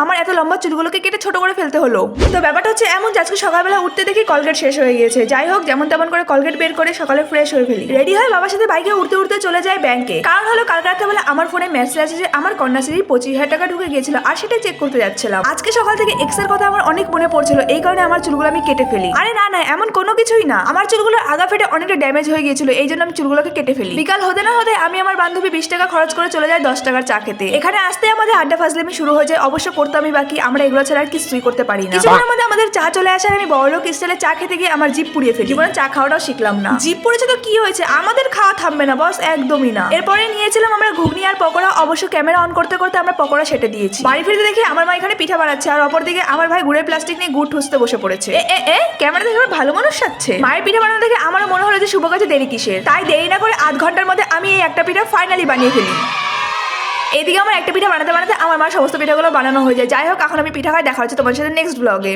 আমার এত লম্বা চুলগুলোকে কেটে ছোট করে ফেলতে হলো? তো ব্যাপারটা হচ্ছে এমন যে আজকে সকালবেলা উঠতে দেখি কলগেট শেষ হয়ে গিয়েছে। যাই হোক, যেমন তেমন করে কলগেট বের করে সকালে ফ্রেশ হয়ে ফেলি, রেডি হয়ে বাবার সাথে বাইকে উঠতে উঠতে চলে যায় ব্যাংকে। কারণ হলো কাল রাত্রেবেলা আমার ফোনে মেসেজ আছে যে আমার কন্যাশ্রীর 25,000 টাকা ঢুকে গিয়েছিল, আর সেটা চেক করতে যাচ্ছিলাম। আজকে সকাল থেকে এক্স এর কথা আমার অনেক মনে পড়ছিল, এই কারণে আমার চুলগুলো আমি কেটে ফেলি। আরে না না, এমন কোনো কিছুই না, আমার চুলগুলোর আগা ফেটে অনেকটা ড্যামেজ হয়ে গিয়েছিল, এই জন্য আমি চুলগুলোকে কেটে ফেলি। বিকাল হতে না হতে আমি আমার বান্ধবী 20 টাকা খরচ করে চলে যায় 10 টাকার চা খেতে। এখানে আসতে আমাদের আড্ডা ফাজলামি শুরু হয়ে যায়। অবশ্য করতামই বাকি, আমরা এগুলো ছাড়া আর কিছুই করতে পারি না। কিছুক্ষণের মধ্যে আমাদের চা চলে আসে আর আমি বড়লোক স্টাইলে চা খেতে গিয়ে আমার জিভ পুড়িয়ে ফেলি। জীবনে চা খাওয়াটাও শিখলাম না। জিভ পুড়েছে তো কি হয়েছে, আমাদের খাওয়া থামবে না বস, একদমই না। এরপরে নিয়েছিলাম আমরা ঘুগনি আর পকোড়া। অবশ্য ক্যামেরা অন করতে করতে আমরা পকোড়া সেটে দিয়েছি। বাড়ি ফিরতে দেখে আমার মা এখানে পিঠা বানাচ্ছে, আর অপরদিকে আমার ভাই গুড়ের প্লাস্টিক নিয়ে গুড় ঠুসতে বসে পড়েছে। ক্যামেরা দেখে আমার ভালো মানুষ সাজছে। মায়ের পিঠা বানানো দেখে আমারও মনে হলো যে শুভ কাজে দেরি কিসের, তাই দেরি না করে আধ ঘন্টার মধ্যে আমি এই একটা পিঠা ফাইনালি বানিয়ে ফেলি। এদিকে আমার একটা পিঠা বানাতে বানাতে আমার মার সমস্ত পিঠাগুলো বানানো হয়ে যায়। যাই হোক, এখন আমি পিঠা খাই। দেখা হচ্ছে তোমার সাথে নেক্সট ব্লগে।